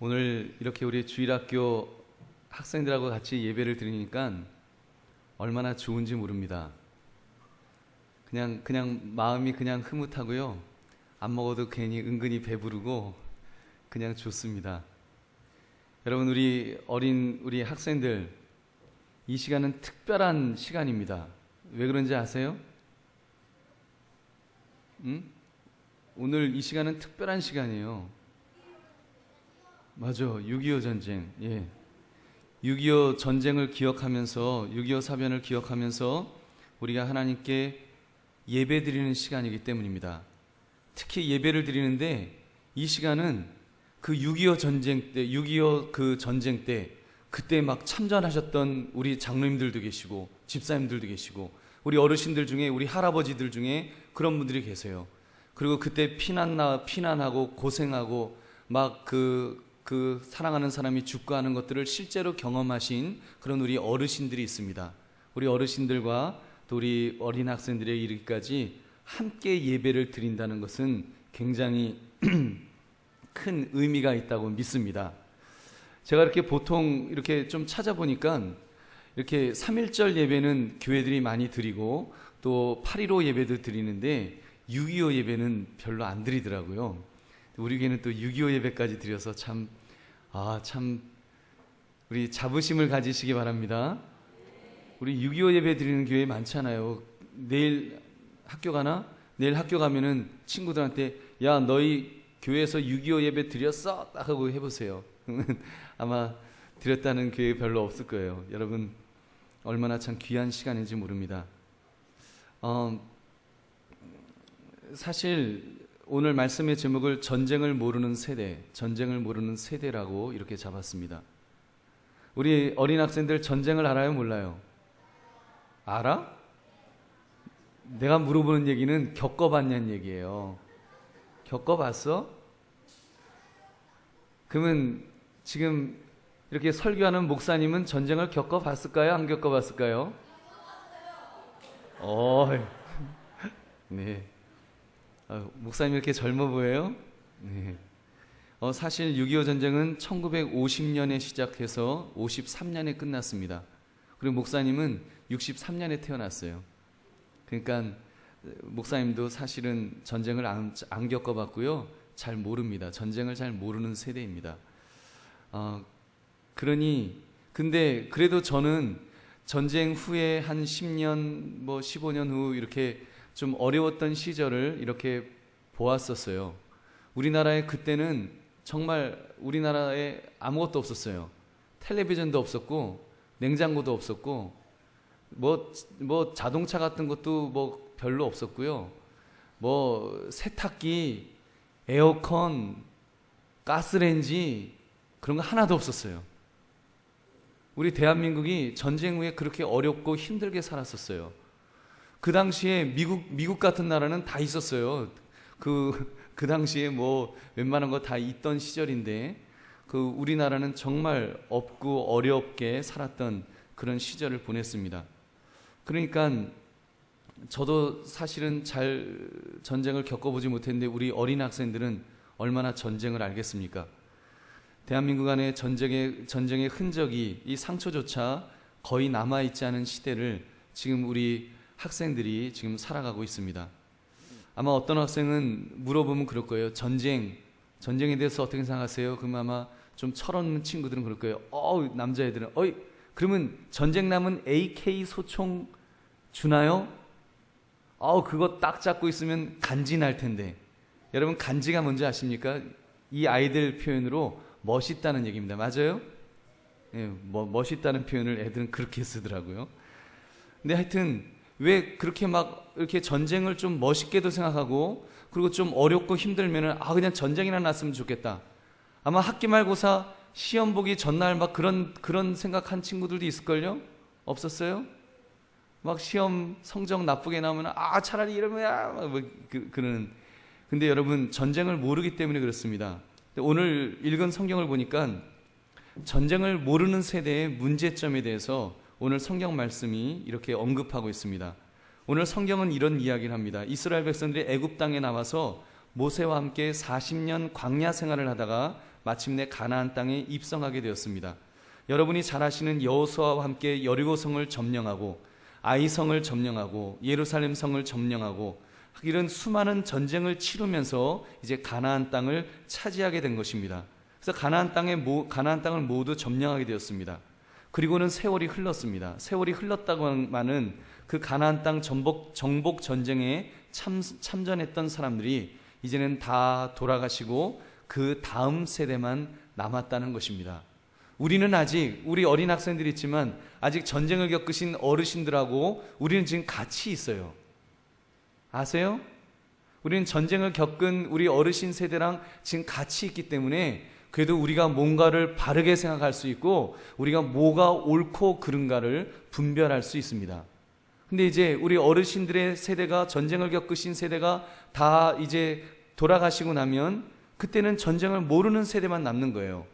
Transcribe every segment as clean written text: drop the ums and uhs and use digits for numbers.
오늘 이렇게 우리 주일학교 학생들하고 같이 예배를 드리니까 얼마나 좋은지 모릅니다. 그냥 마음이 그냥 흐뭇하고요. 안 먹어도 괜히 은근히 배부르고 그냥 좋습니다. 여러분, 우리 학생들, 이 시간은 특별한 시간입니다. 왜 그런지 아세요? 오늘 이 시간은 특별한 시간이에요. 맞아, 6.25 전쟁. 예. 6.25 전쟁을 기억하면서, 6.25 사변을 기억하면서 우리가 하나님께 예배 드리는 시간이기 때문입니다. 특히 예배를 드리는데 이 시간은 그 6.25 전쟁 때, 6.25 그 전쟁 때 그때 막 참전하셨던 우리 장로님들도 계시고 집사님들도 계시고 우리 어르신들 중에, 우리 할아버지들 중에 그런 분들이 계세요. 그리고 그때 피난하고 고생하고 막 그 사랑하는 사람이 죽고 하는 것들을 실제로 경험하신 그런 우리 어르신들이 있습니다. 우리 어르신들과 또 우리 어린 학생들의 이르기까지 함께 예배를 드린다는 것은 굉장히 큰 의미가 있다고 믿습니다. 제가 이렇게 보통 이렇게 좀 찾아보니까 이렇게 3.1절 예배는 교회들이 많이 드리고 또 8.15 예배도 드리는데 6.25 예배는 별로 안 드리더라고요. 우리 교회는 또 6.25 예배까지 드려서 참 우리 자부심을 가지시기 바랍니다. 우리 6.25 예배 드리는 교회 많잖아요. 내일 학교 가나? 내일 학교 가면은 친구들한테 야, 너희 교회에서 6.25 예배 드렸어? 딱 하고 해보세요. 아마 드렸다는 교회 별로 없을 거예요. 여러분, 얼마나 참 귀한 시간인지 모릅니다. 사실 오늘 말씀의 제목을 전쟁을 모르는 세대라고 이렇게 잡았습니다. 우리 어린 학생들 전쟁을 알아요, 몰라요? 알아? 내가 물어보는 얘기는 겪어봤냐는 얘기예요. 겪어봤어? 그러면 지금 이렇게 설교하는 목사님은 전쟁을 겪어봤을까요? 안 겪어봤을까요? 네. 목사님 이렇게 젊어 보여요? 네. 사실 6.25 전쟁은 1950년에 시작해서 53년에 끝났습니다. 그리고 목사님은 63년에 태어났어요. 그러니까 목사님도 사실은 전쟁을 안 겪어봤고요. 잘 모릅니다. 전쟁을 잘 모르는 세대입니다. 근데 그래도 저는 전쟁 후에 한 10년, 15년 후 이렇게 좀 어려웠던 시절을 이렇게 보았었어요. 우리나라에 그때는 정말 우리나라에 아무것도 없었어요. 텔레비전도 없었고 냉장고도 없었고 자동차 같은 것도 별로 없었고요. 세탁기, 에어컨, 가스레인지 그런 거 하나도 없었어요. 우리 대한민국이 전쟁 후에 그렇게 어렵고 힘들게 살았었어요. 그 당시에 미국 같은 나라는 다 있었어요. 그 당시에 웬만한 거 다 있던 시절인데 우리나라는 정말 없고 어렵게 살았던 그런 시절을 보냈습니다. 그러니까 저도 사실은 잘 전쟁을 겪어보지 못했는데 우리 어린 학생들은 얼마나 전쟁을 알겠습니까? 대한민국 안에 전쟁의 흔적이, 이 상처조차 거의 남아있지 않은 시대를 지금 우리 학생들이 지금 살아가고 있습니다. 아마 어떤 학생은 물어보면 그럴 거예요. 전쟁에 대해서 어떻게 생각하세요? 그러면 아마 좀 철없는 친구들은 그럴 거예요. 남자애들은 그러면 전쟁 남은 AK 소총 주나요? 그거 딱 잡고 있으면 간지 날 텐데. 여러분, 간지가 뭔지 아십니까? 이 아이들 표현으로 멋있다는 얘기입니다. 맞아요? 예, 멋있다는 표현을 애들은 그렇게 쓰더라고요. 근데 하여튼 왜 그렇게 이렇게 전쟁을 좀 멋있게도 생각하고 그리고 좀 어렵고 힘들면은 그냥 전쟁이나 났으면 좋겠다. 아마 학기말고사 시험 보기 전날 그런 생각한 친구들도 있을걸요? 없었어요? 시험 성적 나쁘게 나오면 차라리 이러면 그러는. 근데 여러분, 전쟁을 모르기 때문에 그렇습니다. 오늘 읽은 성경을 보니까 전쟁을 모르는 세대의 문제점에 대해서 오늘 성경 말씀이 이렇게 언급하고 있습니다. 오늘 성경은 이런 이야기를 합니다. 이스라엘 백성들이 애굽 땅에 나와서 모세와 함께 40년 광야 생활을 하다가 마침내 가나안 땅에 입성하게 되었습니다. 여러분이 잘 아시는 여호수아와 함께 여리고성을 점령하고 아이성을 점령하고 예루살렘 성을 점령하고 이런 수많은 전쟁을 치르면서 이제 가나안 땅을 차지하게 된 것입니다. 그래서 가나안 땅을 모두 점령하게 되었습니다. 그리고는 세월이 흘렀습니다. 세월이 흘렀다고만은 그 가나안 땅 정복 전쟁에 참전했던 사람들이 이제는 다 돌아가시고 그 다음 세대만 남았다는 것입니다. 우리는 아직, 우리 어린 학생들이 있지만 아직 전쟁을 겪으신 어르신들하고 우리는 지금 같이 있어요. 아세요? 우리는 전쟁을 겪은 우리 어르신 세대랑 지금 같이 있기 때문에 그래도 우리가 뭔가를 바르게 생각할 수 있고 우리가 뭐가 옳고 그른가를 분별할 수 있습니다. 근데 이제 우리 어르신들의 세대가, 전쟁을 겪으신 세대가 다 이제 돌아가시고 나면 그때는 전쟁을 모르는 세대만 남는 거예요.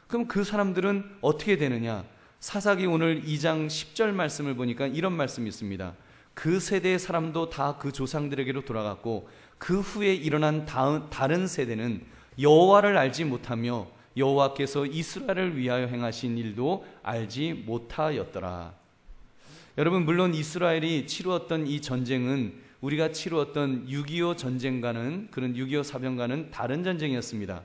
그럼 그 사람들은 어떻게 되느냐? 사사기 오늘 2장 10절 말씀을 보니까 이런 말씀이 있습니다. 그 세대의 사람도 다 그 조상들에게로 돌아갔고 그 후에 일어난 다른 세대는 여호와를 알지 못하며 여호와께서 이스라엘을 위하여 행하신 일도 알지 못하였더라. 여러분, 물론 이스라엘이 치루었던 이 전쟁은 우리가 치루었던 6.25 전쟁과는, 그런 6.25 사병과는 다른 전쟁이었습니다.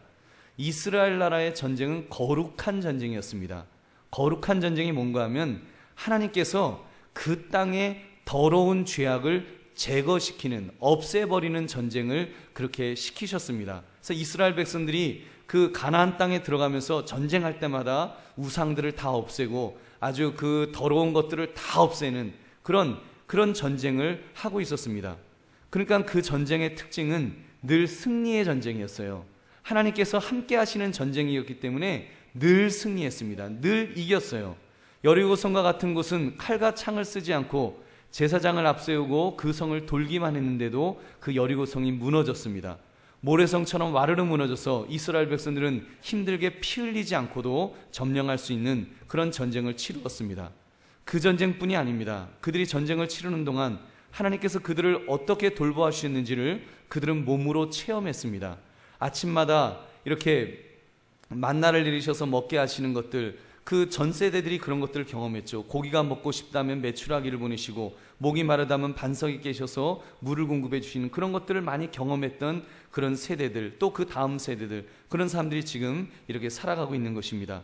이스라엘 나라의 전쟁은 거룩한 전쟁이었습니다. 거룩한 전쟁이 뭔가 하면 하나님께서 그 땅의 더러운 죄악을 제거시키는, 없애버리는 전쟁을 그렇게 시키셨습니다. 그래서 이스라엘 백성들이 그 가나안 땅에 들어가면서 전쟁할 때마다 우상들을 다 없애고 아주 그 더러운 것들을 다 없애는 그런 전쟁을 하고 있었습니다. 그러니까 그 전쟁의 특징은 늘 승리의 전쟁이었어요. 하나님께서 함께 하시는 전쟁이었기 때문에 늘 승리했습니다. 늘 이겼어요. 여리고성과 같은 곳은 칼과 창을 쓰지 않고 제사장을 앞세우고 그 성을 돌기만 했는데도 그 여리고성이 무너졌습니다. 모래성처럼 와르르 무너져서 이스라엘 백성들은 힘들게 피 흘리지 않고도 점령할 수 있는 그런 전쟁을 치루었습니다. 그 전쟁뿐이 아닙니다. 그들이 전쟁을 치르는 동안 하나님께서 그들을 어떻게 돌보아주셨는지를 그들은 몸으로 체험했습니다. 아침마다 이렇게 만나를 내리셔서 먹게 하시는 것들, 그 전 세대들이 그런 것들을 경험했죠. 고기가 먹고 싶다면 메추라기를 보내시고 목이 마르다면 반석이 깨셔서 물을 공급해 주시는 그런 것들을 많이 경험했던 그런 세대들, 또 그 다음 세대들, 그런 사람들이 지금 이렇게 살아가고 있는 것입니다.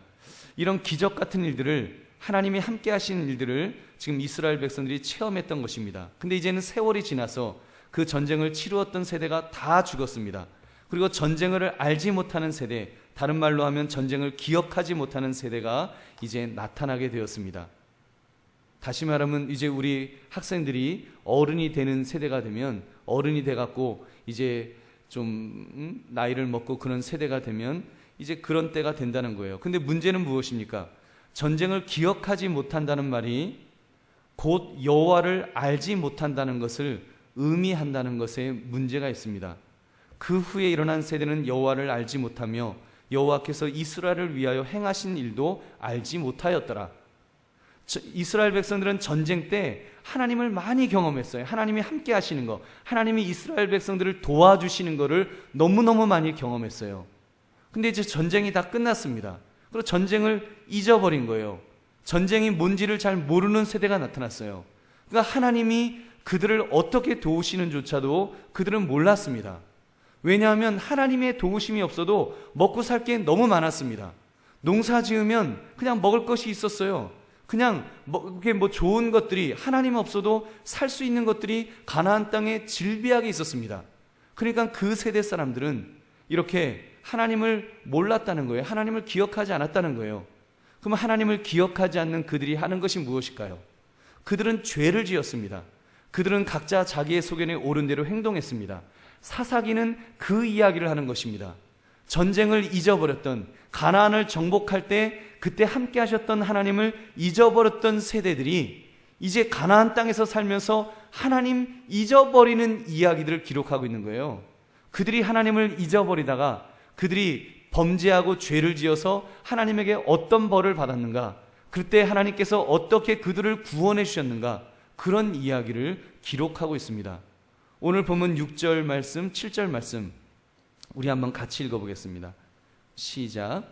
이런 기적 같은 일들을, 하나님이 함께 하시는 일들을 지금 이스라엘 백성들이 체험했던 것입니다. 근데 이제는 세월이 지나서 그 전쟁을 치루었던 세대가 다 죽었습니다. 그리고 전쟁을 알지 못하는 세대, 다른 말로 하면 전쟁을 기억하지 못하는 세대가 이제 나타나게 되었습니다. 다시 말하면 이제 우리 학생들이 어른이 되는 세대가 되면, 어른이 돼갖고 이제 좀 나이를 먹고 그런 세대가 되면 이제 그런 때가 된다는 거예요. 근데 문제는 무엇입니까? 전쟁을 기억하지 못한다는 말이 곧 여호와를 알지 못한다는 것을 의미한다는 것에 문제가 있습니다. 그 후에 일어난 세대는 여호와를 알지 못하며 여호와께서 이스라엘을 위하여 행하신 일도 알지 못하였더라. 이스라엘 백성들은 전쟁 때 하나님을 많이 경험했어요. 하나님이 함께 하시는 거, 하나님이 이스라엘 백성들을 도와주시는 거를 너무너무 많이 경험했어요. 근데 이제 전쟁이 다 끝났습니다. 그리고 전쟁을 잊어버린 거예요. 전쟁이 뭔지를 잘 모르는 세대가 나타났어요. 그러니까 하나님이 그들을 어떻게 도우시는 조차도 그들은 몰랐습니다. 왜냐하면 하나님의 도우심이 없어도 먹고 살 게 너무 많았습니다. 농사 지으면 그냥 먹을 것이 있었어요. 그냥 뭐 좋은 것들이, 하나님 없어도 살 수 있는 것들이 가나안 땅에 질비하게 있었습니다. 그러니까 그 세대 사람들은 이렇게 하나님을 몰랐다는 거예요. 하나님을 기억하지 않았다는 거예요. 그럼 하나님을 기억하지 않는 그들이 하는 것이 무엇일까요? 그들은 죄를 지었습니다. 그들은 각자 자기의 소견에 옳은 대로 행동했습니다. 사사기는 그 이야기를 하는 것입니다. 전쟁을 잊어버렸던, 가나안을 정복할 때 그때 함께 하셨던 하나님을 잊어버렸던 세대들이 이제 가나안 땅에서 살면서 하나님 잊어버리는 이야기들을 기록하고 있는 거예요. 그들이 하나님을 잊어버리다가 그들이 범죄하고 죄를 지어서 하나님에게 어떤 벌을 받았는가, 그때 하나님께서 어떻게 그들을 구원해 주셨는가, 그런 이야기를 기록하고 있습니다. 오늘 보면 6절 말씀, 7절 말씀 우리 한번 같이 읽어보겠습니다. 시작.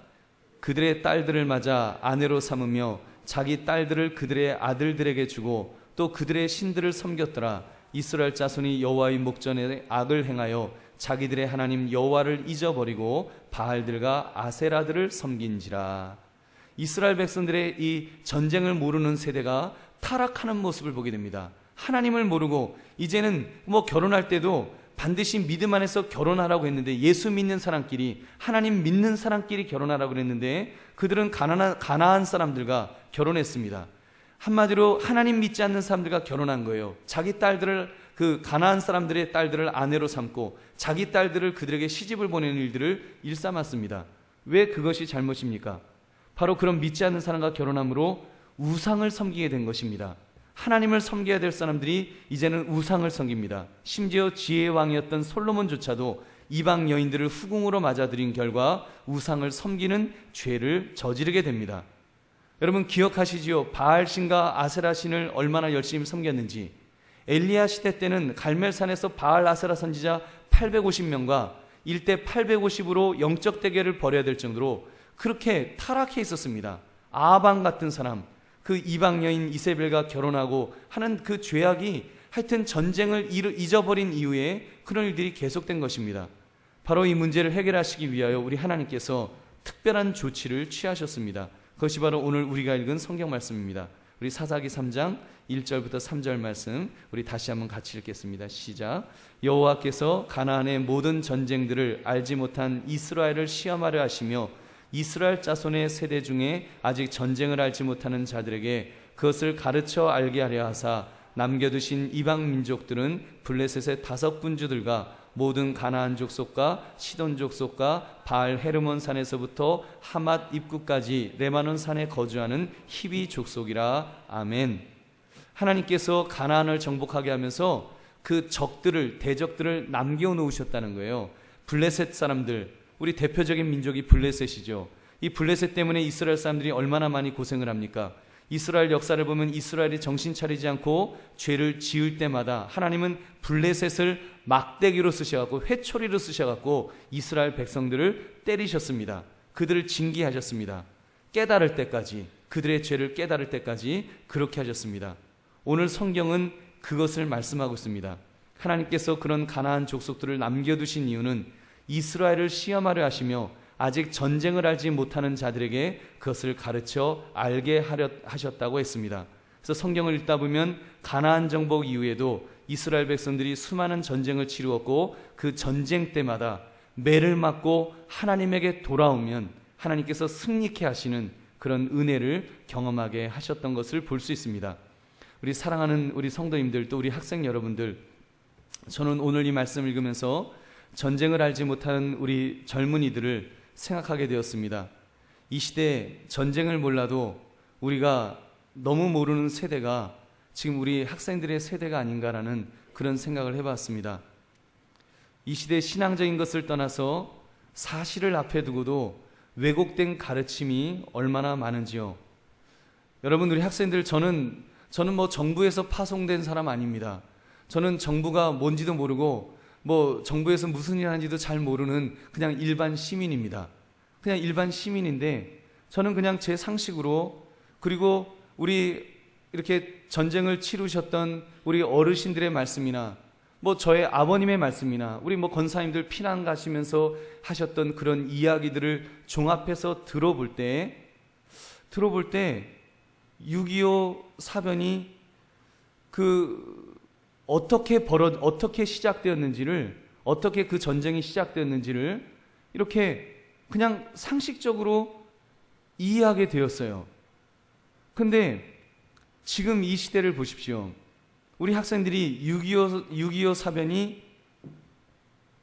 그들의 딸들을 맞아 아내로 삼으며 자기 딸들을 그들의 아들들에게 주고 또 그들의 신들을 섬겼더라. 이스라엘 자손이 여호와의 목전에 악을 행하여 자기들의 하나님 여호와를 잊어버리고 바알들과 아세라들을 섬긴지라. 이스라엘 백성들의 이 전쟁을 모르는 세대가 타락하는 모습을 보게 됩니다. 하나님을 모르고 이제는 뭐 결혼할 때도 반드시 믿음 안에서 결혼하라고 했는데, 예수 믿는 사람끼리, 하나님 믿는 사람끼리 결혼하라고 했는데 그들은 가나안 사람들과 결혼했습니다. 한마디로 하나님 믿지 않는 사람들과 결혼한 거예요. 자기 딸들을, 그 가나안 사람들의 딸들을 아내로 삼고 자기 딸들을 그들에게 시집을 보내는 일들을 일삼았습니다. 왜 그것이 잘못입니까? 바로 그런 믿지 않는 사람과 결혼함으로 우상을 섬기게 된 것입니다. 하나님을 섬겨야 될 사람들이 이제는 우상을 섬깁니다. 심지어 지혜의 왕이었던 솔로몬조차도 이방 여인들을 후궁으로 맞아들인 결과 우상을 섬기는 죄를 저지르게 됩니다. 여러분 기억하시지요? 바알신과 아세라신을 얼마나 열심히 섬겼는지. 엘리야 시대 때는 갈멜산에서 바알 아세라 선지자 850명과 일대 850으로 영적 대결을 벌여야 될 정도로 그렇게 타락해 있었습니다. 아방 같은 사람, 그 이방 여인 이세벨과 결혼하고 하는 그 죄악이 하여튼 전쟁을 잊어버린 이후에 그런 일들이 계속된 것입니다. 바로 이 문제를 해결하시기 위하여 우리 하나님께서 특별한 조치를 취하셨습니다. 그것이 바로 오늘 우리가 읽은 성경 말씀입니다. 우리 사사기 3장 1절부터 3절 말씀 우리 다시 한번 같이 읽겠습니다. 시작. 여호와께서 가나안의 모든 전쟁들을 알지 못한 이스라엘을 시험하려 하시며 이스라엘 자손의 세대 중에 아직 전쟁을 알지 못하는 자들에게 그것을 가르쳐 알게 하려 하사 남겨두신 이방 민족들은 블레셋의 5 군주들과 모든 가나안 족속과 시돈 족속과 바알 헤르몬 산에서부터 하맛 입구까지 레바논 산에 거주하는 히비 족속이라. 아멘. 하나님께서 가나안을 정복하게 하면서 그 적들을, 대적들을 남겨놓으셨다는 거예요. 블레셋 사람들, 우리 대표적인 민족이 블레셋이죠. 이 블레셋 때문에 이스라엘 사람들이 얼마나 많이 고생을 합니까? 이스라엘 역사를 보면 이스라엘이 정신 차리지 않고 죄를 지을 때마다 하나님은 블레셋을 막대기로 쓰셔갖고 회초리로 쓰셔갖고 이스라엘 백성들을 때리셨습니다. 그들을 징계하셨습니다. 깨달을 때까지, 그들의 죄를 깨달을 때까지 그렇게 하셨습니다. 오늘 성경은 그것을 말씀하고 있습니다. 하나님께서 그런 가나안 족속들을 남겨두신 이유는 이스라엘을 시험하려 하시며 아직 전쟁을 알지 못하는 자들에게 그것을 가르쳐 알게 하려 하셨다고 했습니다. 그래서 성경을 읽다 보면 가나안 정복 이후에도 이스라엘 백성들이 수많은 전쟁을 치루었고 그 전쟁 때마다 매를 맞고 하나님에게 돌아오면 하나님께서 승리케 하시는 그런 은혜를 경험하게 하셨던 것을 볼 수 있습니다. 우리 사랑하는 우리 성도님들, 또 우리 학생 여러분들, 저는 오늘 이 말씀을 읽으면서 전쟁을 알지 못하는 우리 젊은이들을 생각하게 되었습니다. 이 시대에 전쟁을 몰라도 우리가 너무 모르는 세대가 지금 우리 학생들의 세대가 아닌가라는 그런 생각을 해봤습니다. 이 시대의 신앙적인 것을 떠나서 사실을 앞에 두고도 왜곡된 가르침이 얼마나 많은지요. 여러분, 우리 학생들, 저는 뭐 정부에서 파송된 사람 아닙니다. 저는 정부가 뭔지도 모르고 뭐 정부에서 무슨 일 하는지도 잘 모르는 그냥 일반 시민입니다. 그냥 일반 시민인데 저는 그냥 제 상식으로, 그리고 우리 이렇게 전쟁을 치르셨던 우리 어르신들의 말씀이나 뭐 저의 아버님의 말씀이나 우리 뭐 권사님들 피난 가시면서 하셨던 그런 이야기들을 종합해서 들어볼 때 6.25 사변이 어떻게 시작되었는지를, 어떻게 그 전쟁이 시작되었는지를 이렇게 그냥 상식적으로 이해하게 되었어요. 근데 지금 이 시대를 보십시오. 우리 학생들이 6.25 사변이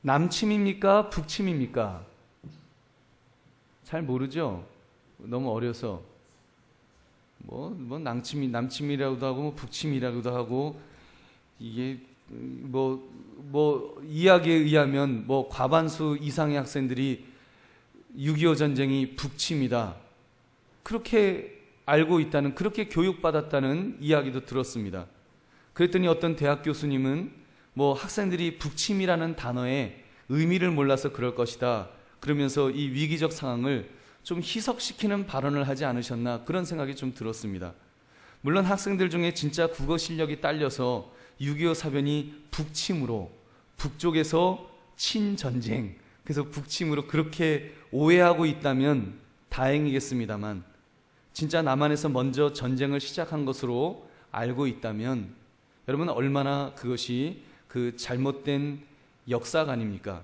남침입니까? 북침입니까? 잘 모르죠? 너무 어려서. 뭐 남침이라고도 하고, 뭐 북침이라고도 하고, 이게 뭐 이야기에 의하면 뭐 과반수 이상의 학생들이 6.25 전쟁이 북침이다, 그렇게 알고 있다는, 그렇게 교육받았다는 이야기도 들었습니다. 그랬더니 어떤 대학 교수님은 뭐 학생들이 북침이라는 단어의 의미를 몰라서 그럴 것이다, 그러면서 이 위기적 상황을 좀 희석시키는 발언을 하지 않으셨나 그런 생각이 좀 들었습니다. 물론 학생들 중에 진짜 국어 실력이 딸려서 6.25 사변이 북침으로, 북쪽에서 친전쟁, 그래서 북침으로 그렇게 오해하고 있다면 다행이겠습니다만, 진짜 남한에서 먼저 전쟁을 시작한 것으로 알고 있다면 여러분 얼마나 그것이 그 잘못된 역사가 아닙니까?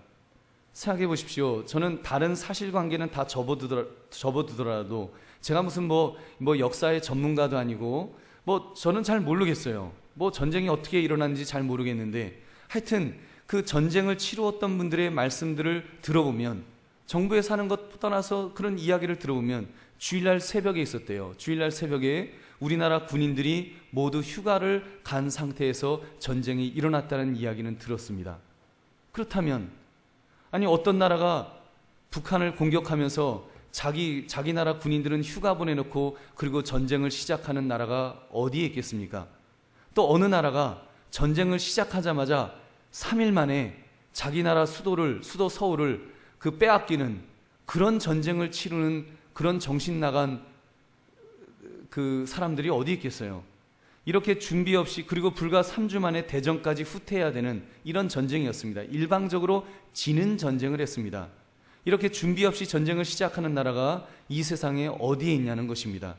생각해 보십시오. 저는 다른 사실관계는 다 접어두더라도 제가 무슨 뭐 역사의 전문가도 아니고 저는 잘 모르겠어요. 전쟁이 어떻게 일어났는지 잘 모르겠는데 하여튼 그 전쟁을 치루었던 분들의 말씀들을 들어보면, 정부에 사는 것 떠나서 그런 이야기를 들어보면 주일날 새벽에 있었대요. 주일날 새벽에 우리나라 군인들이 모두 휴가를 간 상태에서 전쟁이 일어났다는 이야기는 들었습니다. 그렇다면 아니 어떤 나라가 북한을 공격하면서 자기 나라 군인들은 휴가 보내놓고 그리고 전쟁을 시작하는 나라가 어디에 있겠습니까? 또 어느 나라가 전쟁을 시작하자마자 3일 만에 자기 나라 수도 서울을 그 빼앗기는 그런 전쟁을 치르는 그런 정신 나간 그 사람들이 어디 있겠어요? 이렇게 준비 없이, 그리고 불과 3주 만에 대전까지 후퇴해야 되는 이런 전쟁이었습니다. 일방적으로 지는 전쟁을 했습니다. 이렇게 준비 없이 전쟁을 시작하는 나라가 이 세상에 어디에 있냐는 것입니다.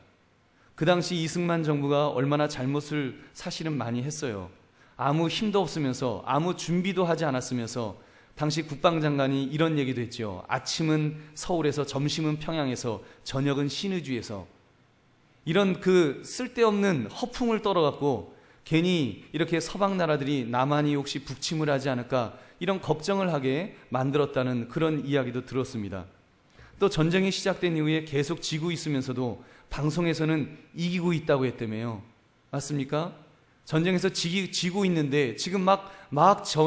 그 당시 이승만 정부가 얼마나 잘못을 사실은 많이 했어요. 아무 힘도 없으면서 아무 준비도 하지 않았으면서 당시 국방장관이 이런 얘기도 했죠. 아침은 서울에서, 점심은 평양에서, 저녁은 신의주에서. 이런 그 쓸데없는 허풍을 떨어갖고 괜히 이렇게 서방 나라들이 남한이 혹시 북침을 하지 않을까 이런 걱정을 하게 만들었다는 그런 이야기도 들었습니다. 또 전쟁이 시작된 이후에 계속 지고 있으면서도 방송에서는 이기고 있다고 했다며요. 맞습니까? 전쟁에서 지고 있는데 지금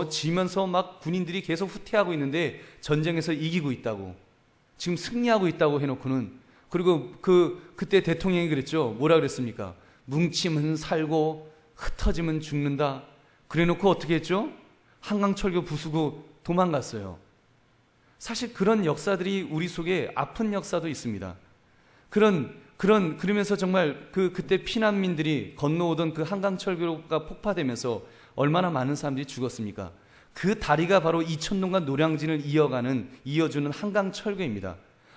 지면서 군인들이 계속 후퇴하고 있는데 전쟁에서 이기고 있다고, 지금 승리하고 있다고 해놓고는, 그리고 그때 대통령이 그랬죠. 뭐라 그랬습니까? 뭉치면 살고 흩어지면 죽는다. 그래놓고 어떻게 했죠? 한강철교 부수고 도망갔어요. 사실 그런 역사들이 우리 속에 아픈 역사도 있습니다. 그러면서 정말 그때 피난민들이 건너오던 그 한강철교가 폭파되면서 얼마나 많은 사람들이 죽었습니까? 그 다리가 바로 이천동과 노량진을 이어주는 한강철교입니다.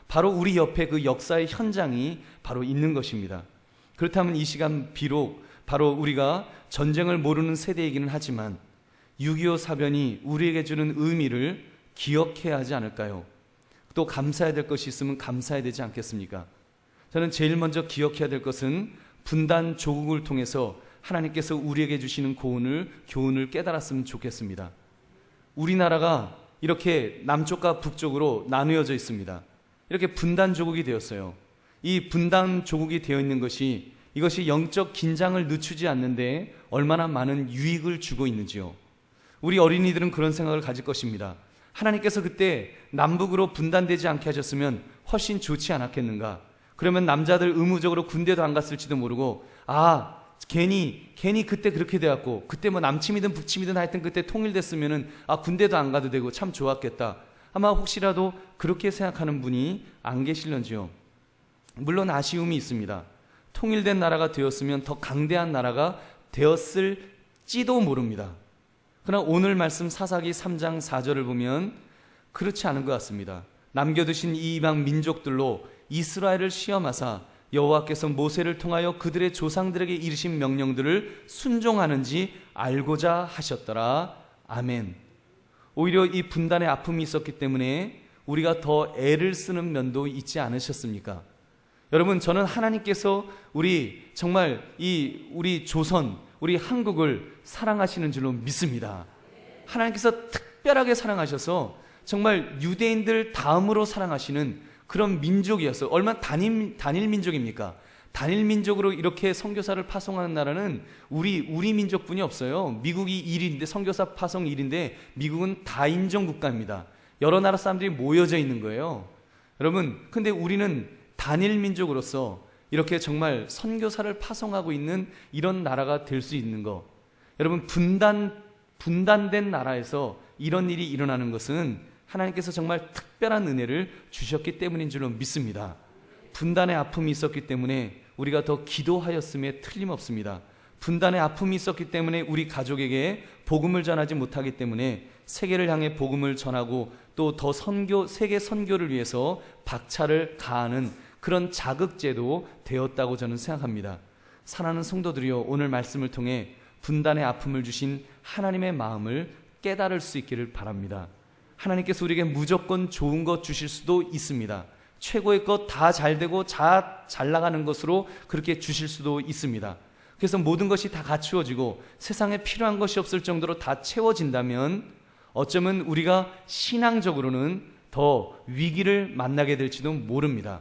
바로 우리 옆에 그 역사의 현장이 바로 있는 것입니다. 그렇다면 이 시간 비록 바로 우리가 전쟁을 모르는 세대이기는 하지만 6.25 사변이 우리에게 주는 의미를 기억해야 하지 않을까요? 또 감사해야 될 것이 있으면 감사해야 되지 않겠습니까? 저는 제일 먼저 기억해야 될 것은 분단 조국을 통해서 하나님께서 우리에게 주시는 교훈을 깨달았으면 좋겠습니다. 우리나라가 이렇게 남쪽과 북쪽으로 나누어져 있습니다. 이렇게 분단 조국이 되었어요. 이 분단 조국이 되어 있는 이것이 영적 긴장을 늦추지 않는데 얼마나 많은 유익을 주고 있는지요. 우리 어린이들은 그런 생각을 가질 것입니다. 하나님께서 그때 남북으로 분단되지 않게 하셨으면 훨씬 좋지 않았겠는가? 그러면 남자들 의무적으로 군대도 안 갔을지도 모르고, 괜히 그때 그렇게 되었고, 그때 남침이든 북침이든 하여튼 그때 통일됐으면은 군대도 안 가도 되고 참 좋았겠다. 아마 혹시라도 그렇게 생각하는 분이 안 계실런지요. 물론 아쉬움이 있습니다. 통일된 나라가 되었으면 더 강대한 나라가 되었을지도 모릅니다. 그러나 오늘 말씀 사사기 3장 4절을 보면 그렇지 않은 것 같습니다. 남겨두신 이 이방 민족들로 이스라엘을 시험하사 여호와께서 모세를 통하여 그들의 조상들에게 이르신 명령들을 순종하는지 알고자 하셨더라. 아멘. 오히려 이 분단의 아픔이 있었기 때문에 우리가 더 애를 쓰는 면도 있지 않으셨습니까? 여러분, 저는 하나님께서 우리 조선, 우리 한국을 사랑하시는 줄로 믿습니다. 하나님께서 특별하게 사랑하셔서 정말 유대인들 다음으로 사랑하시는 그런 민족이었어요. 얼마나 단일 민족입니까? 단일 민족으로 이렇게 선교사를 파송하는 나라는 우리 민족뿐이 없어요. 미국이 1위인데, 선교사 파송 1위인데 미국은 다인종 국가입니다. 여러 나라 사람들이 모여져 있는 거예요. 여러분, 근데 우리는 단일 민족으로서 이렇게 정말 선교사를 파송하고 있는 이런 나라가 될 수 있는 거, 여러분, 분단된 나라에서 이런 일이 일어나는 것은 하나님께서 정말 특별한 은혜를 주셨기 때문인 줄로 믿습니다. 분단의 아픔이 있었기 때문에 우리가 더 기도하였음에 틀림없습니다. 분단의 아픔이 있었기 때문에 우리 가족에게 복음을 전하지 못하기 때문에 세계를 향해 복음을 전하고 또 더 세계 선교를 위해서 박차를 가하는 그런 자극제도 되었다고 저는 생각합니다. 사랑하는 성도들이여, 오늘 말씀을 통해 분단의 아픔을 주신 하나님의 마음을 깨달을 수 있기를 바랍니다. 하나님께서 우리에게 무조건 좋은 것 주실 수도 있습니다. 최고의 것 다 잘되고 잘 나가는 것으로 그렇게 주실 수도 있습니다. 그래서 모든 것이 다 갖추어지고 세상에 필요한 것이 없을 정도로 다 채워진다면 어쩌면 우리가 신앙적으로는 더 위기를 만나게 될지도 모릅니다.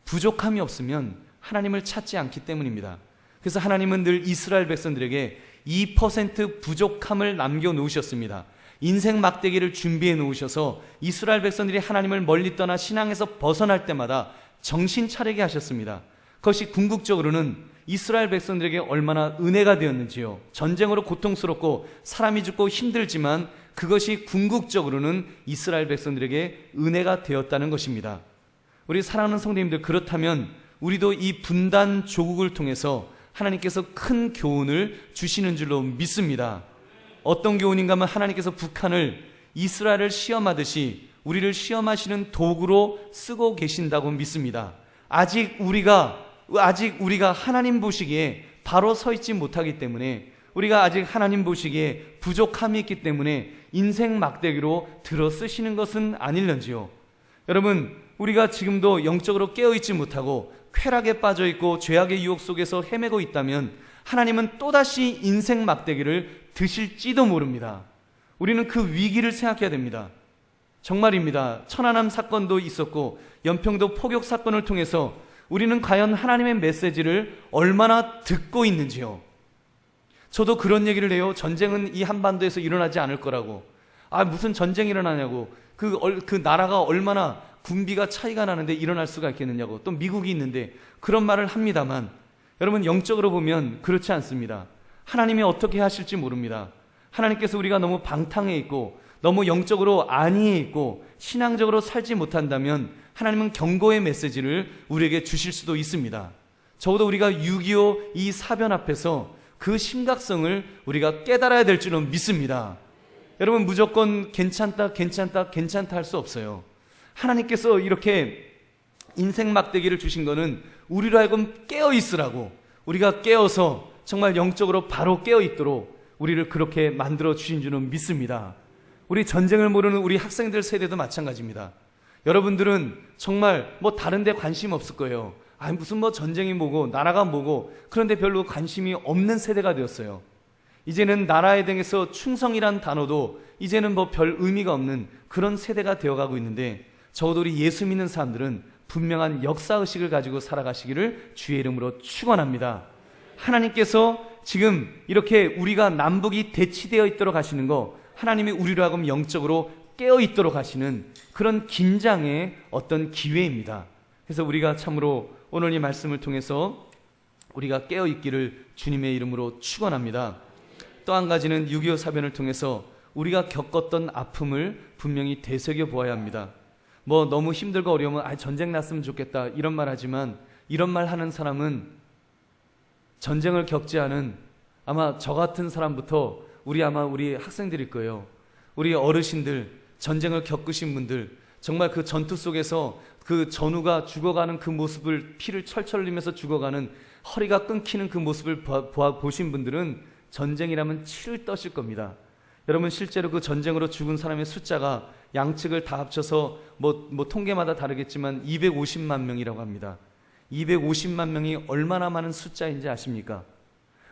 부족함이 없으면 하나님을 찾지 않기 때문입니다. 그래서 하나님은 늘 이스라엘 백성들에게 2% 부족함을 남겨놓으셨습니다. 인생 막대기를 준비해 놓으셔서 이스라엘 백성들이 하나님을 멀리 떠나 신앙에서 벗어날 때마다 정신 차리게 하셨습니다. 그것이 궁극적으로는 이스라엘 백성들에게 얼마나 은혜가 되었는지요. 전쟁으로 고통스럽고 사람이 죽고 힘들지만 그것이 궁극적으로는 이스라엘 백성들에게 은혜가 되었다는 것입니다. 우리 사랑하는 성도님들, 그렇다면 우리도 이 분단 조국을 통해서 하나님께서 큰 교훈을 주시는 줄로 믿습니다. 어떤 교훈인가 하면 하나님께서 북한을 이스라엘을 시험하듯이 우리를 시험하시는 도구로 쓰고 계신다고 믿습니다. 아직 우리가 하나님 보시기에 바로 서 있지 못하기 때문에, 우리가 아직 하나님 보시기에 부족함이 있기 때문에 인생 막대기로 들어 쓰시는 것은 아닐런지요. 여러분, 우리가 지금도 영적으로 깨어있지 못하고 쾌락에 빠져있고 죄악의 유혹 속에서 헤매고 있다면 하나님은 또다시 인생 막대기를 드실지도 모릅니다. 우리는 그 위기를 생각해야 됩니다. 정말입니다. 천안함 사건도 있었고 연평도 포격 사건을 통해서 우리는 과연 하나님의 메시지를 얼마나 듣고 있는지요. 저도 그런 얘기를 해요. 전쟁은 이 한반도에서 일어나지 않을 거라고. 무슨 전쟁이 일어나냐고. 그 나라가 얼마나 군비가 차이가 나는데 일어날 수가 있겠느냐고. 또 미국이 있는데 그런 말을 합니다만, 여러분, 영적으로 보면 그렇지 않습니다. 하나님이 어떻게 하실지 모릅니다. 하나님께서 우리가 너무 방탕해 있고 너무 영적으로 안위해 있고 신앙적으로 살지 못한다면 하나님은 경고의 메시지를 우리에게 주실 수도 있습니다. 적어도 우리가 6.25 이 사변 앞에서 그 심각성을 우리가 깨달아야 될 줄은 믿습니다. 여러분, 무조건 괜찮다 할 수 없어요. 하나님께서 이렇게 인생 막대기를 주신 거는 우리로 하여금 깨어있으라고, 우리가 깨어서 정말 영적으로 바로 깨어있도록 우리를 그렇게 만들어 주신 줄은 믿습니다. 우리 전쟁을 모르는 우리 학생들 세대도 마찬가지입니다. 여러분들은 정말 다른 데 관심 없을 거예요. 무슨 전쟁이 뭐고 나라가 뭐고, 그런데 별로 관심이 없는 세대가 되었어요. 이제는 나라에 대해서 충성이란 단어도 이제는 별 의미가 없는 그런 세대가 되어가고 있는데, 적어도 우리 예수 믿는 사람들은 분명한 역사의식을 가지고 살아가시기를 주의 이름으로 축원합니다. 하나님께서 지금 이렇게 우리가 남북이 대치되어 있도록 하시는 거, 하나님이 우리로 하여금 영적으로 깨어 있도록 하시는 그런 긴장의 어떤 기회입니다. 그래서 우리가 참으로 오늘 이 말씀을 통해서 우리가 깨어 있기를 주님의 이름으로 축원합니다. 또 한 가지는 6.25 사변을 통해서 우리가 겪었던 아픔을 분명히 되새겨 보아야 합니다. 너무 힘들고 어려우면 전쟁 났으면 좋겠다 이런 말 하지만, 이런 말 하는 사람은 전쟁을 겪지 않은 아마 저 같은 사람부터 우리 학생들일 거예요. 우리 어르신들, 전쟁을 겪으신 분들, 정말 그 전투 속에서 그 전우가 죽어가는 그 모습을, 피를 철철 흘리면서 죽어가는, 허리가 끊기는 그 모습을 보신 분들은 전쟁이라면 치를 떠실 겁니다. 여러분, 실제로 그 전쟁으로 죽은 사람의 숫자가 양측을 다 합쳐서 통계마다 다르겠지만 250만 명이라고 합니다. 250만 명이 얼마나 많은 숫자인지 아십니까?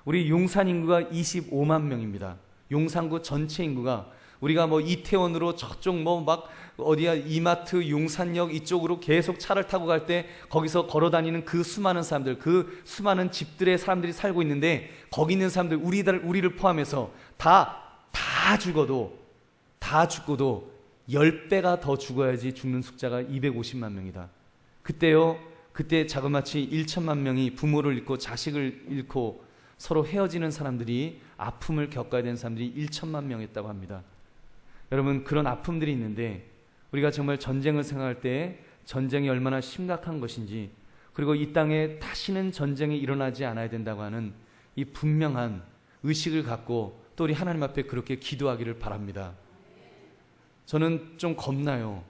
우리 용산 인구가 25만 명입니다. 용산구 전체 인구가, 우리가 이태원으로 저쪽 이마트 용산역 이쪽으로 계속 차를 타고 갈 때 거기서 걸어 다니는 그 수많은 사람들, 그 수많은 집들의 사람들이 살고 있는데, 거기 있는 사람들, 우리를 포함해서 다 죽어도 10배가 더 죽어야지 죽는 숫자가 250만 명이다. 그때 자그마치 1천만 명이 부모를 잃고 자식을 잃고 서로 헤어지는 사람들이, 아픔을 겪어야 되는 사람들이 1천만 명이었다고 합니다. 여러분, 그런 아픔들이 있는데 우리가 정말 전쟁을 생각할 때 전쟁이 얼마나 심각한 것인지, 그리고 이 땅에 다시는 전쟁이 일어나지 않아야 된다고 하는 이 분명한 의식을 갖고 또 우리 하나님 앞에 그렇게 기도하기를 바랍니다. 저는 좀 겁나요.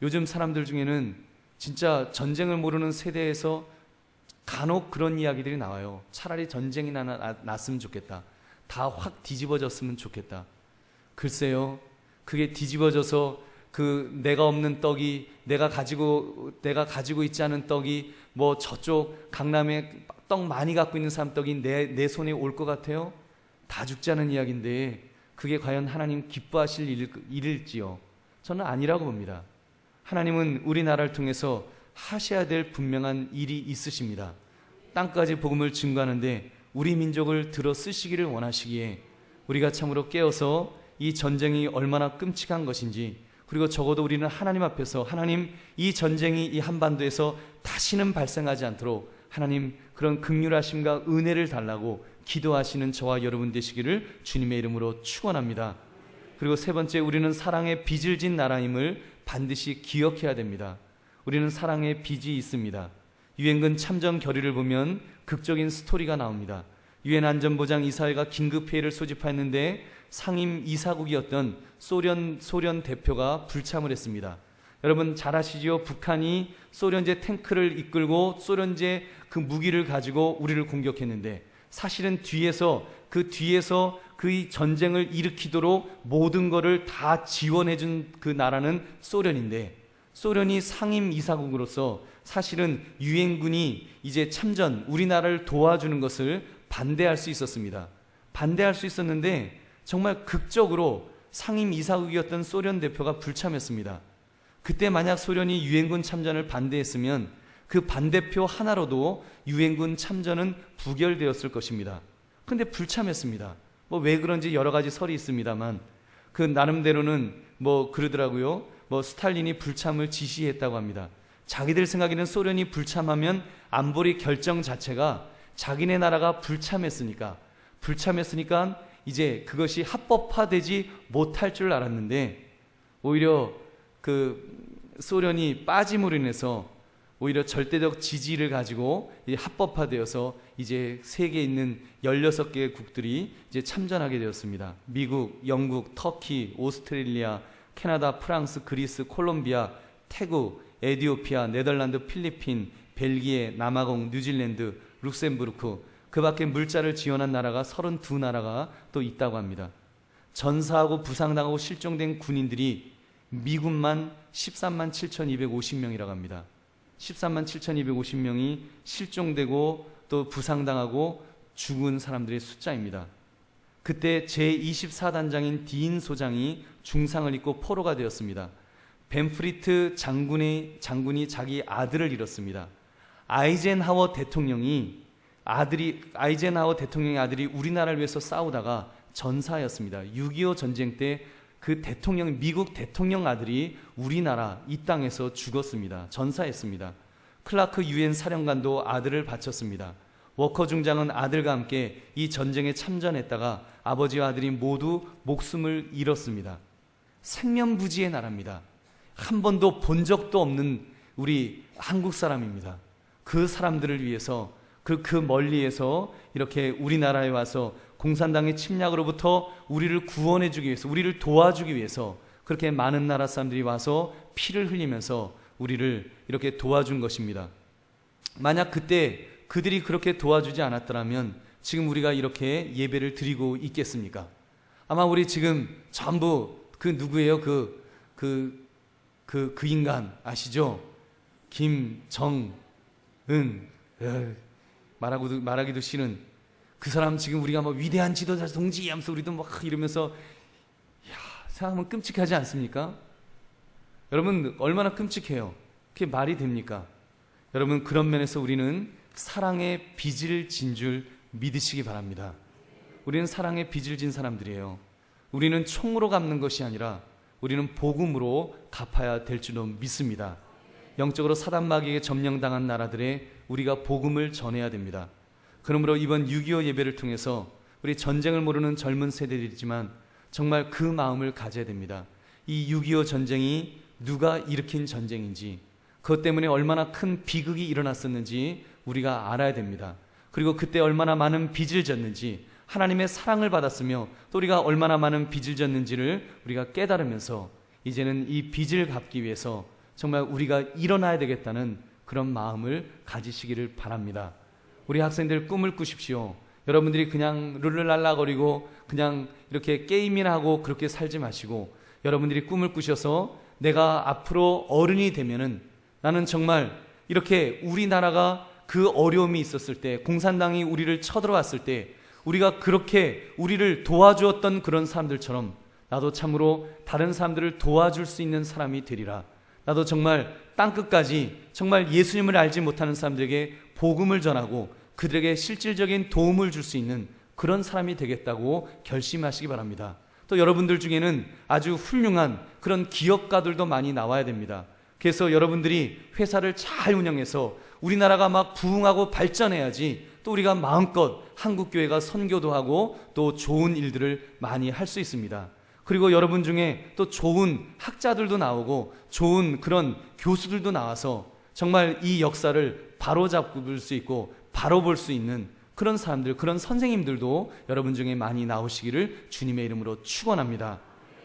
요즘 사람들 중에는 진짜 전쟁을 모르는 세대에서 간혹 그런 이야기들이 나와요. 차라리 전쟁이 났으면 좋겠다. 다 확 뒤집어졌으면 좋겠다. 글쎄요, 그게 뒤집어져서 내가 없는 떡이, 내가 가지고 있지 않은 떡이 뭐 저쪽 강남에 떡 많이 갖고 있는 사람 떡이 내 손에 올 것 같아요? 다 죽지 않은 이야기인데 그게 과연 하나님 기뻐하실 일일지요? 저는 아니라고 봅니다. 하나님은 우리나라를 통해서 하셔야 될 분명한 일이 있으십니다. 땅까지 복음을 증거하는데 우리 민족을 들어 쓰시기를 원하시기에 우리가 참으로 깨어서 이 전쟁이 얼마나 끔찍한 것인지, 그리고 적어도 우리는 하나님 앞에서 하나님, 이 전쟁이 이 한반도에서 다시는 발생하지 않도록 하나님 그런 긍휼하심과 은혜를 달라고 기도하시는 저와 여러분 되시기를 주님의 이름으로 축원합니다. 그리고 세 번째, 우리는 사랑의 빚을 진 나라임을 반드시 기억해야 됩니다. 우리는 사랑의 빚이 있습니다. 유엔군 참전 결의를 보면 극적인 스토리가 나옵니다. 유엔 안전보장 이사회가 긴급회의를 소집하였는데 상임 이사국이었던 소련 대표가 불참을 했습니다. 여러분 잘 아시죠? 북한이 소련제 탱크를 이끌고 소련제 그 무기를 가지고 우리를 공격했는데, 사실은 뒤에서 그 전쟁을 일으키도록 모든 것을 다 지원해준 그 나라는 소련인데, 소련이 상임 이사국으로서 사실은 유엔군이 이제 참전, 우리나라를 도와주는 것을 반대할 수 있었습니다. 반대할 수 있었는데 정말 극적으로 상임 이사국이었던 소련 대표가 불참했습니다. 그때 만약 소련이 유엔군 참전을 반대했으면 그 반대표 하나로도 유엔군 참전은 부결되었을 것입니다. 그런데 불참했습니다. 뭐 왜 그런지 여러 가지 설이 있습니다만 그 나름대로는 뭐 그러더라고요. 뭐 스탈린이 불참을 지시했다고 합니다. 자기들 생각에는 소련이 불참하면 안보리 결정 자체가 자기네 나라가 불참했으니까 이제 그것이 합법화되지 못할 줄 알았는데, 오히려 그 소련이 빠짐으로 인해서 오히려 절대적 지지를 가지고 이제 합법화되어서 이제 세계에 있는 16개의 국들이 이제 참전하게 되었습니다. 미국, 영국, 터키, 오스트레일리아, 캐나다, 프랑스, 그리스, 콜롬비아, 태국, 에티오피아, 네덜란드, 필리핀, 벨기에, 남아공, 뉴질랜드, 룩셈부르크, 그 밖에 물자를 지원한 나라가 32나라가 또 있다고 합니다. 전사하고 부상당하고 실종된 군인들이 미군만 13만 7,250명이라고 합니다. 13만 7,250명이 실종되고 또 부상당하고 죽은 사람들의 숫자입니다. 그때 제24단장인 디인 소장이 중상을 입고 포로가 되었습니다. 벤프리트 장군이 자기 아들을 잃었습니다. 아이젠하워 대통령의 아들이 우리나라를 위해서 싸우다가 전사하였습니다. 6.25 전쟁 때 그 미국 대통령 아들이 우리나라 이 땅에서 죽었습니다. 전사했습니다. 클라크 유엔 사령관도 아들을 바쳤습니다. 워커 중장은 아들과 함께 이 전쟁에 참전했다가 아버지와 아들이 모두 목숨을 잃었습니다. 생면부지의 나라입니다. 한 번도 본 적도 없는 우리 한국 사람입니다. 그 사람들을 위해서 그 멀리에서 이렇게 우리나라에 와서 공산당의 침략으로부터 우리를 구원해 주기 위해서, 우리를 도와주기 위해서 그렇게 많은 나라 사람들이 와서 피를 흘리면서 우리를 이렇게 도와준 것입니다. 만약 그때 그들이 그렇게 도와주지 않았더라면 지금 우리가 이렇게 예배를 드리고 있겠습니까? 아마 우리 지금 전부 그 누구예요? 그 인간 아시죠? 김정은. 말하기도 싫은 그 사람. 지금 우리가 뭐 위대한 지도자 동지 하면서 우리도 막 이러면서 생각하면 끔찍하지 않습니까? 여러분 얼마나 끔찍해요. 그게 말이 됩니까? 여러분 그런 면에서 우리는 사랑의 빚을 진 줄 믿으시기 바랍니다. 우리는 사랑의 빚을 진 사람들이에요. 우리는 총으로 갚는 것이 아니라 우리는 복음으로 갚아야 될 줄로 믿습니다. 영적으로 사단마귀에게 점령당한 나라들에 우리가 복음을 전해야 됩니다. 그러므로 이번 6.25 예배를 통해서 우리 전쟁을 모르는 젊은 세대들이지만 정말 그 마음을 가져야 됩니다. 이 6.25 전쟁이 누가 일으킨 전쟁인지, 그것 때문에 얼마나 큰 비극이 일어났었는지 우리가 알아야 됩니다. 그리고 그때 얼마나 많은 빚을 졌는지, 하나님의 사랑을 받았으며 또 우리가 얼마나 많은 빚을 졌는지를 우리가 깨달으면서 이제는 이 빚을 갚기 위해서 정말 우리가 일어나야 되겠다는 그런 마음을 가지시기를 바랍니다. 우리 학생들 꿈을 꾸십시오. 여러분들이 그냥 룰루랄라거리고 그냥 이렇게 게임이나 하고 그렇게 살지 마시고, 여러분들이 꿈을 꾸셔서 내가 앞으로 어른이 되면은 나는 정말 이렇게 우리나라가 그 어려움이 있었을 때, 공산당이 우리를 쳐들어왔을 때 우리가 그렇게 우리를 도와주었던 그런 사람들처럼 나도 참으로 다른 사람들을 도와줄 수 있는 사람이 되리라. 나도 정말 땅끝까지 정말 예수님을 알지 못하는 사람들에게 복음을 전하고 그들에게 실질적인 도움을 줄 수 있는 그런 사람이 되겠다고 결심하시기 바랍니다. 또 여러분들 중에는 아주 훌륭한 그런 기업가들도 많이 나와야 됩니다. 그래서 여러분들이 회사를 잘 운영해서 우리나라가 막 부흥하고 발전해야지 또 우리가 마음껏 한국교회가 선교도 하고 또 좋은 일들을 많이 할 수 있습니다. 그리고 여러분 중에 또 좋은 학자들도 나오고 좋은 그런 교수들도 나와서 정말 이 역사를 바로잡을 수 있고 바로 볼 수 있는 그런 사람들, 그런 선생님들도 여러분 중에 많이 나오시기를 주님의 이름으로 축원합니다.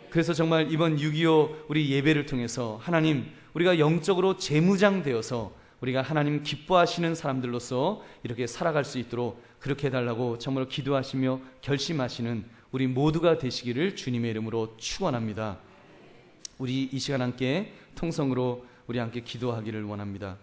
그래서 정말 이번 6.25 우리 예배를 통해서 하나님, 우리가 영적으로 재무장되어서 우리가 하나님 기뻐하시는 사람들로서 이렇게 살아갈 수 있도록 그렇게 해달라고 정말 기도하시며 결심하시는 우리 모두가 되시기를 주님의 이름으로 축원합니다. 우리 이 시간 함께 통성으로 우리 함께 기도하기를 원합니다.